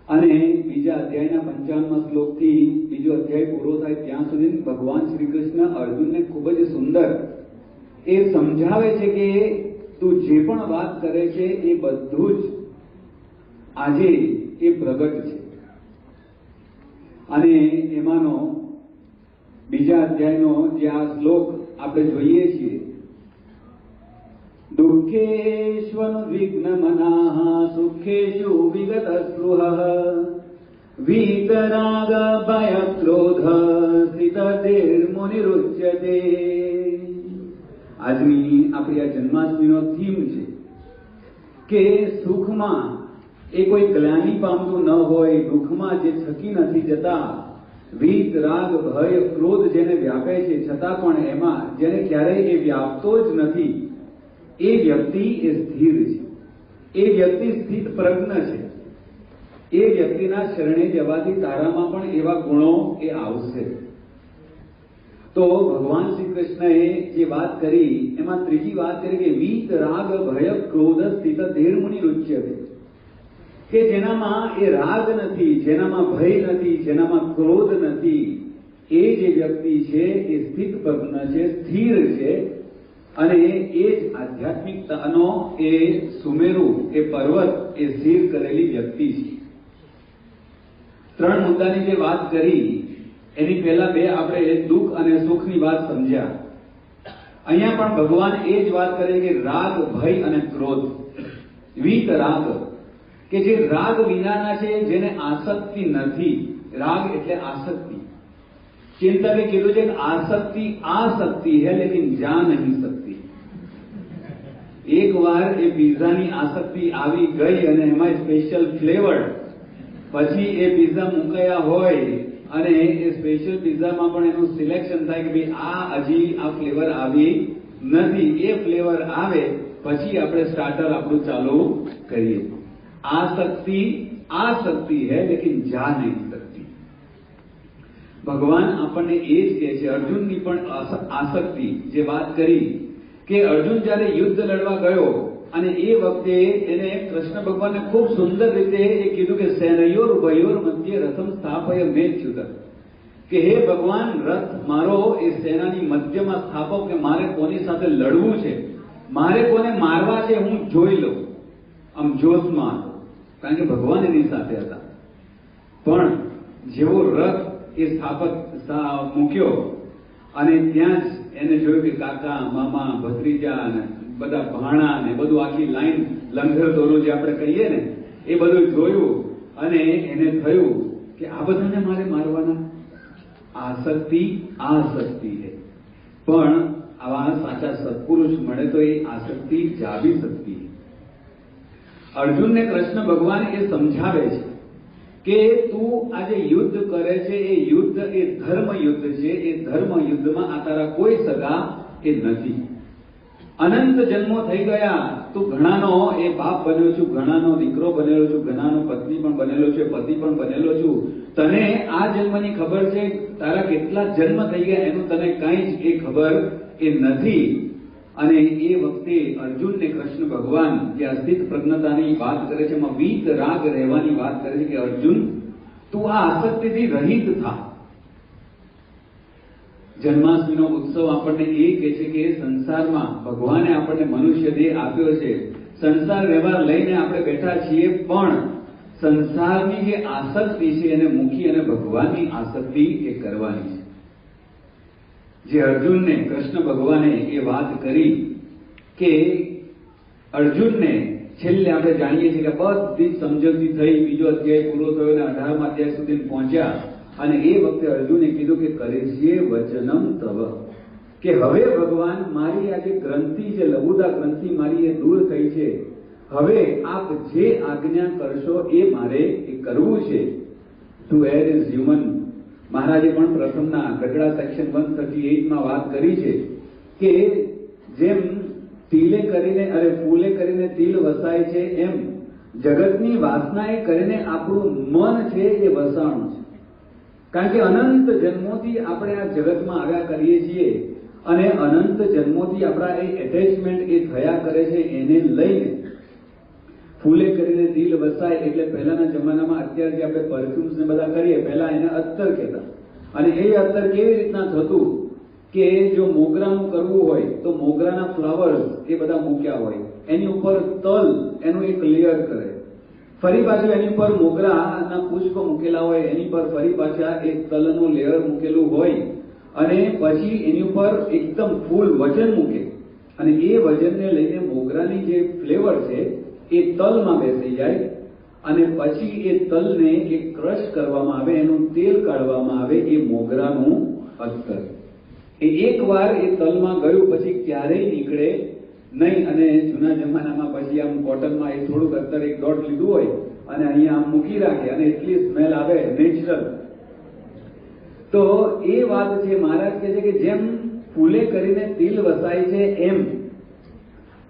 અને બીજા અધ્યાયના 55મા શ્લોકથી બીજો અધ્યાય પૂરો થાય ત્યાં સુધી ભગવાન શ્રી કૃષ્ણ અર્જુનને ખૂબ જ સુંદર એ સમજાવે છે કે તું જે પણ વાત કરે છે એ બધું જ આજે એ પ્રગટ છે. અને એમાંનો બીજા અધ્યાયનો જે આ શ્લોક આપણે જોઈએ છીએ, દુઃખેષ્વનુદ્વિગ્ન મનાઃ સુખેષુ વિગત સ્પૃહઃ વીતરાગ ભય ક્રોધ સ્થિતધીર્મુનિરુચ્યતે. આજની આપણી આ જન્માષ્ટમીનો થીમ છે કે સુખમાં એ કોઈ ગ્લાનિ પામતું ન હોય, દુઃખમાં જે થકી નથી જતા, વીત રાગ ભય ક્રોધ જેને વ્યાપે છે છતાં પણ એમાં જેને ક્યારેય એ વ્યાપતો જ નથી, એ વ્યક્તિ એ સ્થિર છે, એ વ્યક્તિ સ્થિત પ્રજ્ઞ છે. એ વ્યક્તિના શરણે જવાથી તારામાં પણ એવા ગુણો એ આવશે. તો ભગવાન શ્રી કૃષ્ણએ જે વાત કરી એમાં ત્રીજી વાત કરી કે વીત રાગ ભય ક્રોધ સ્થિત ધીર્મુનિરુચ્યતે, કે જેનામાં એ રાગ નથી, જેનામાં ભય નથી, જેનામાં ક્રોધ નથી, એ જે વ્યક્તિ છે એ સ્થિત પ્રજ્ઞ છે, સ્થિર છે. અને એ જ આધ્યાત્મિકતાનો એ સુમેરુ, એ પર્વત, એ સ્થિર કરેલી વ્યક્તિ છે. ત્રણ મુદ્દાની જે વાત કરી એની પહેલા બે આપણે દુઃખ અને સુખની વાત સમજ્યા. અહીંયા પણ ભગવાન એ જ વાત કરે કે રાગ ભય અને ક્રોધ, વીત રાગ, કે જે રાગ વિનાના છે, જેને આસક્તિ નથી. રાગ એટલે આસક્તિ. ચિંતકે કીધું છે કે આસક્તિ આ શક્તિ है लेकिन जा नहीं सकती. એક વાર એ પિઝાની આસક્તિ આવી ગઈ અને એમાં સ્પેશિયલ ફ્લેવર, પછી એ પિઝા મુકાયા હોય અને એ સ્પેશિયલ પિઝામાં પણ એનું સિલેક્શન થાય કે ભાઈ આ હજી આ ફ્લેવર આવી નથી, એ ફ્લેવર આવે પછી આપણે સ્ટાર્ટર આપણું ચાલુ કરીએ. आसक्ति आ सकती है लेकिन जा नहीं सकती. ભગવાન આપણને એ જ કહે છે. અર્જુનની પણ આસક્તિ જે વાત કરી કે અર્જુન જ્યારે યુદ્ધ લડવા ગયો અને એ વખતે એને કૃષ્ણ ભગવાનને ખૂબ સુંદર રીતે એ કીધું કે સેનયોર ઉભયોર મધ્ય રથમ સ્થાપય મેચ્યુત, કે હે ભગવાન રથ મારો એ સેનાની મધ્યમાં સ્થાપો, કે મારે કોની સાથે લડવું છે, મારે કોને મારવા છે હું જોઈ લઉં. આમ જોશમાં, કારણ કે ભગવાન એની સાથે હતા. પણ જેવો રથ એ સ્થાપક મૂક્યો અને ત્યાં જ એને જોયું કે કાકા, મામા, ભત્રીજા ને બધા ભાણા ને બધું આખી લાઈન લંગર દોરું જે આપણે કહીએ ને એ બધું જોયું અને એને થયું કે આ બધાને મારે મારવાના. આસક્તિ આ શક્તિ છે. પણ આવા સાચા સત્પુરુષ મળે તો એ આસક્તિ જાવી શકતી. અર્જુનને કૃષ્ણ ભગવાન એ સમજાવે છે કે તું આજે યુદ્ધ કરે છે એ યુદ્ધ એ ધર્મ યુદ્ધ છે. એ ધર્મ યુદ્ધમાં આ તારા કોઈ સગા એ નથી. અનંત જન્મો થઈ ગયા, તું ઘણાનો એ બાપ બન્યો છું, ઘણાનો દીકરો બનેલો છું, ઘણાનો પત્ની પણ બનેલો છે, પતિ પણ બનેલો છું. તને આ જન્મની ખબર છે, તારા કેટલા જન્મ થઈ ગયા એનું તને કઈ જ એ ખબર એ નથી. અને એ વખતે અર્જુનને કૃષ્ણ ભગવાન જે અસ્થિત પ્રજ્ઞતાની વાત કરે છે, એમાં વીત રાગ રહેવાની વાત કરે છે કે અર્જુન તું આ આસક્તિથી રહિત થા. જન્માષ્ટમીનો ઉત્સવ આપણને એ કહે છે કે સંસારમાં ભગવાને આપણને મનુષ્ય દેહ આપ્યો છે, સંસાર વ્યવહાર લઈને આપણે બેઠા છીએ, પણ સંસારની જે આસક્તિ છે એને મૂકી અને ભગવાનની આસક્તિ એ કરવાની છે. જે અર્જુનને કૃષ્ણ ભગવાને એ વાત કરી કે અર્જુનને છેલ્લે આપણે જાણીએ છીએ કે બધી જ સમજણથી થઈ, બીજો અધ્યાય પૂરો થયો અને 18મા અધ્યાય સુધી પહોંચ્યા અને એ વખતે અર્જુને કીધું કે કરીશ્યે વચનમ તવ, કે હવે ભગવાન મારી આ જે ગ્રંથિ છે, લઘુતા ગ્રંથિ મારી એ દૂર થઈ છે, હવે આપ જે આજ્ઞા કરશો એ મારે એ કરવું છે. Two air is human. મહારાજે પણ પ્રથમના ગઢડા સેક્શન 138માં વાત કરી છે કે જેમ તિલે કરીને ફૂલે કરીને તિલ વસાય છે, એમ જગતની વાસનાએ કરીને આપણું મન છે એ વસાણું છે. કારણ કે અનંત જન્મોથી આપણે આ જગતમાં આવ્યા કરીએ છીએ અને અનંત જન્મોથી આપણા એ એટેચમેન્ટ એ થયા કરે છે. એને લઈને ફૂલે કરીને દિલ વસાય એટલે પહેલાના જમાનામાં અત્યારે જે આપણે પરફ્યુમ્સ ને બધા કરીએ પહેલા એને અત્તર કહેતા, અને એ અત્તર કેવી રીતના થતું કે જો મોગરાનું કરવું હોય તો મોગરાના ફ્લાવર્સ એ બધા મૂક્યા હોય, એની ઉપર તલ એનું એક લેયર કરે, ફરી પાછું એની ઉપર મોગરાના પુષ્પ મૂકેલા હોય, એની પર ફરી પાછા એક તલનું લેયર મૂકેલું હોય, અને પછી એની ઉપર એકદમ ફૂલ વજન મૂકે, અને એ વજનને લઈને મોગરાની જે ફ્લેવર છે એ તલમાં બેસી જાય, અને પછી એ તલને એક ક્રશ કરવામાં આવે, એનું તેલ કાઢવામાં આવે, એ મોગરાનું અત્તર. એ એકવાર એ તલમાં ગયું પછી ક્યારેય નીકળે નહીં, અને જૂના જમાનામાં પછી આમ કોટનમાં એ થોડુંક અત્તર એક ડોટ લીધું હોય અને અહીંયા આમ મૂકી રાખે અને એટલી સ્મેલ આવે નેચરલ. તો એ વાત છે મહારાજ કહે છે કે જેમ ફૂલે કરીને દિલ વસાય છે એમ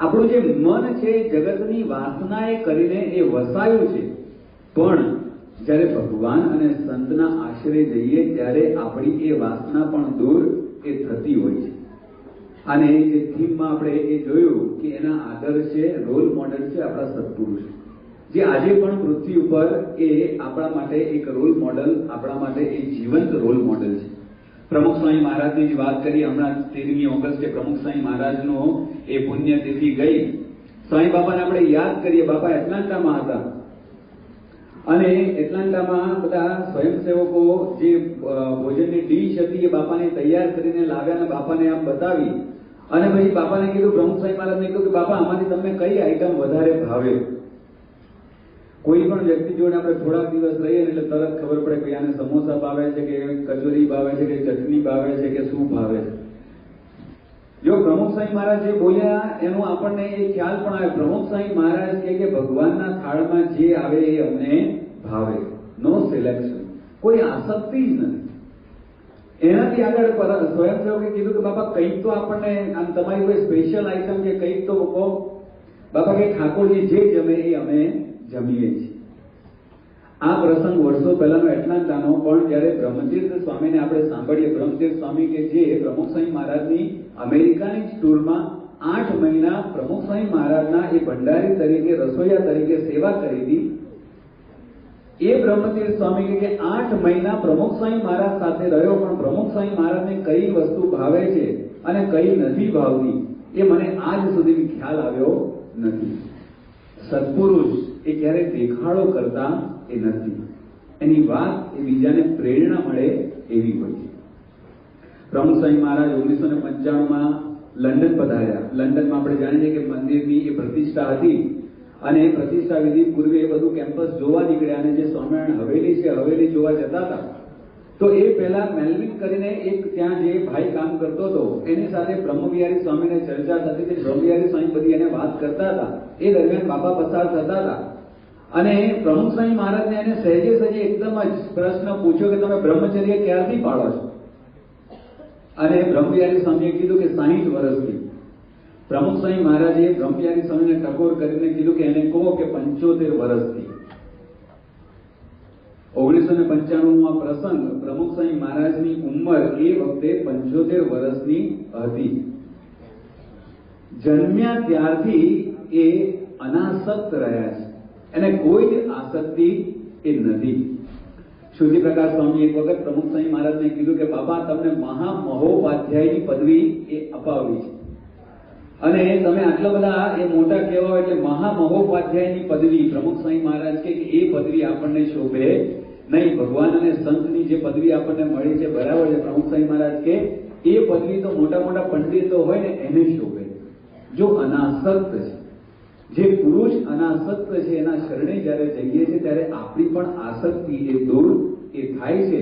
આપણું જે મન છે જગતની વાસનાએ કરીને એ વસાયું છે, પણ જ્યારે ભગવાન અને સંતના આશ્રય જઈએ ત્યારે આપણી એ વાસના પણ દૂર એ થતી હોય છે. અને જે થીમમાં આપણે એ જોયું કે એના આદર્શ છે, રોલ મોડેલ છે આપણા સત્પુરુષ, જે આજે પણ પૃથ્વી ઉપર એ આપણા માટે એક રોલ મોડેલ, આપણા માટે એ જીવંત રોલ મોડેલ છે. પ્રમુખ સ્વામી મહારાજની જ વાત કરી, હમણાં 13મી ઓગસ્ટે પ્રમુખ સ્વામી મહારાજનો એ પુણ્યતિથિ ગઈ. સ્વામી બાપાને આપણે યાદ કરીએ, બાપા એટલાન્ટામાં હતા, અને એટલાન્ટામાં બધા સ્વયંસેવકો જે ભોજનની ડીશ હતી એ બાપાને તૈયાર કરીને લાવ્યા અને બાપાને આમ બતાવી, અને પછી બાપાને કીધું, પ્રમુખ સ્વામી મહારાજને કીધું કે બાપા આમાંથી તમને કઈ આઈટમ વધારે ભાવે? કોઈ પણ વ્યક્તિ જોડે આપણે થોડાક દિવસ રહીએ એટલે તરત ખબર પડે કે આને સમોસા ભાવે છે કે કચોરી ભાવે છે કે ચટણી ભાવે છે કે શું ભાવે છે. જો પ્રમુખ સ્વામી મહારાજ જે બોલ્યા એનો આપણને એ ખ્યાલ પણ આવે. પ્રમુખ સ્વામી મહારાજ કે ભગવાનના થાળમાં જે આવે એ અમને ભાવે, નો સિલેક્શન, કોઈ આસક્તિ જ નથી. એનાથી આગળ સ્વયંસેવકે કીધું કે બાપા કંઈક તો આપણને આમ તમારી કોઈ સ્પેશિયલ આઈટમ કે કંઈક તો કહો. બાપા કે ઠાકોરજી જે જમે એ અમે જમીએ છીએ. આ પ્રસંગ વર્ષો પહેલાનો એટલાન્ટાનો, પણ જ્યારે બ્રહ્મતીર્થ સ્વામીને આપણે સાંભળીએ, બ્રહ્મતીર્થ સ્વામી કે જે પ્રમુખ સ્વામી મહારાજની અમેરિકાની જ ટૂરમાં 8 મહિના પ્રમુખ સ્વામી મહારાજના એ ભંડારી તરીકે, રસોઈયા તરીકે સેવા કરી હતી, એ બ્રહ્મતીર્થ સ્વામી કે 8 મહિના પ્રમુખ સ્વામી મહારાજ સાથે રહ્યો, પણ પ્રમુખ સ્વામી મહારાજને કઈ વસ્તુ ભાવે છે અને કઈ નથી ભાવતી એ મને આજ સુધી ખ્યાલ આવ્યો નથી. સત્પુરુષ એ ક્યારેય દેખાડો કરતા એ નથી, એની વાત એ બીજાને પ્રેરણા મળે એવી હોય છે. પ્રમુખ સ્વામી મહારાજ 1995માં લંડન પધાર્યા. લંડનમાં આપણે જાણીએ કે મંદિરની એ પ્રતિષ્ઠા હતી, અને એ પ્રતિષ્ઠા વિધિ પૂર્વે એ બધું કેમ્પસ જોવા નીકળ્યા, અને જે સ્વામિનારાયણ હવેલી છે હવેલી જોવા જતા હતા. તો એ પહેલા મેલ્વિન કરીને એક ત્યાં જે ભાઈ કામ કરતો હતો એની સાથે બ્રહ્મવિહારી સ્વામીને ચર્ચા થતી હતી. બ્રહ્મવિહારી સ્વામી બધી એને વાત કરતા હતા. એ દરમિયાન બાપા પસાર થતા હતા, અને પ્રમુખ સ્વામી મહારાજને એને સહેજે સહેજે એકદમ જ પ્રશ્ન પૂછ્યો કે તમે બ્રહ્મચર્ય ક્યારથી પાળો છો? અને બ્રહ્મવિહારી સ્વામીએ કીધું કે 60 વર્ષથી. પ્રમુખ સ્વામી મહારાજે બ્રહ્મવિહારી સ્વામીને ટકોર કરીને કીધું કે એને કહો કે 75 વર્ષથી. 1995નો આ પ્રસંગ, પ્રમુખ સ્વામી મહારાજની ઉંમર એ વખતે 75 વર્ષની હતી. જન્મ્યા ત્યારથી એ અનાસક્ત રહ્યા છે, એને કોઈ જ આસક્તિ એ નથી. શ્રુતિ પ્રકાશ સ્વામી એક વખત પ્રમુખ સ્વામી મહારાજને કીધું કે બાપા તમને મહામહોપાધ્યાયની પદવી એ અપાવી છે, અને તમે આટલા બધા એ મોટા કહેવાય એટલે મહામહોપાધ્યાયની પદવી. પ્રમુખ સ્વામી મહારાજ કે એ પદવી આપણને શોભે નહીં. ભગવાન અને સંતની જે પદવી આપણને મળી છે બરાબર છે. પ્રમુખ સ્વામી મહારાજ કે એ પદવી તો મોટા મોટા પંડિતો હોય ને એને શોભે, જો અનાસક્ત છે. જે પુરુષ અનાસક્ત છે એના શરણે જ્યારે જઈએ છીએ ત્યારે આપણી પણ આસક્તિ એ દૂર એ થાય છે.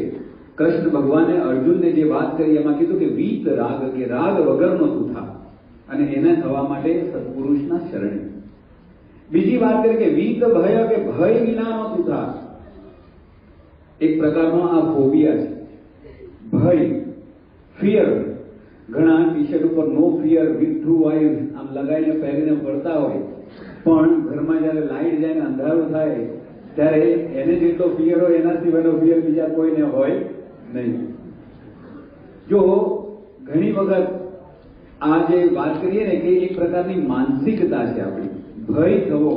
કૃષ્ણ ભગવાને અર્જુનને જે વાત કરી એમાં કીધું કે વીત રાગ, કે રાગ વગરનો તું થા, અને એને થવા માટે સત્પુરુષના શરણે. બીજી વાત કરી કે વીત ભય, કે ભય વિનાનો તું થા. એક પ્રકારનો આ ફોબિયા છે, ભય, ફિયર. ઘણા ટી શર્ટ ઉપર નો ફિયર વિથ ટ્રુ આઈઝ આમ લગાવીને પહેરીને ફરતા હોય, પણ ઘરમાં જયારે લાઈટ જાય ને અંધારું થાય ત્યારે એને જેટલો ફિયર હોય એના સિવાયનો ફિયર બીજા કોઈને હોય નહીં. જો ઘણી વખત આ જે વાત કરીએ ને કે એક પ્રકારની માનસિકતા છે આપણી, ભય થવો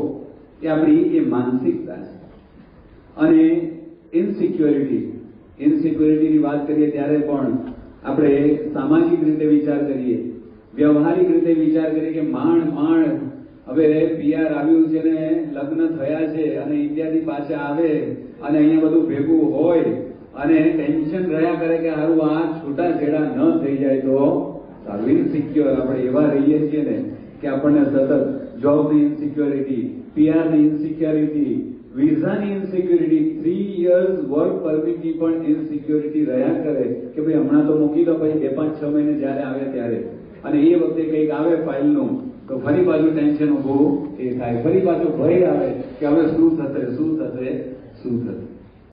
એ આપણી એ માનસિકતા છે. અને ઇનસિક્યોરિટીની વાત કરીએ ત્યારે પણ આપણે સામાજિક રીતે વિચાર કરીએ, વ્યવહારિક રીતે વિચાર કરીએ કે માંડ હવે PR આવ્યું છે ને લગ્ન થયા છે અને ઇન્ડિયાથી પાછા આવે અને અહીંયા બધું ભેગું હોય અને ટેન્શન રહ્યા કરે કે હારું આ છૂટાછેડા ન થઈ જાય તો સારું. ઇનસિક્યોર આપણે એવા રહીએ છીએ ને કે આપણને સતત જોબની ઇનસિક્યોરિટી, પીઆરની ઇનસિક્યોરિટી, વિઝાની ઇનસિક્યોરિટી, 3 years વર્ક પરમિટની પણ ઇનસિક્યોરિટી રહ્યા કરે કે ભાઈ હમણાં તો મૂકી દો, પછી 2-5-6 મહિને જ્યારે આવે ત્યારે, અને એ વખતે કંઈક આવે ફાઇલનું તો ફરી પાછું ટેન્શન ઉભું એ થાય, ફરી પાછું ભય આવે કે હવે શું થશે.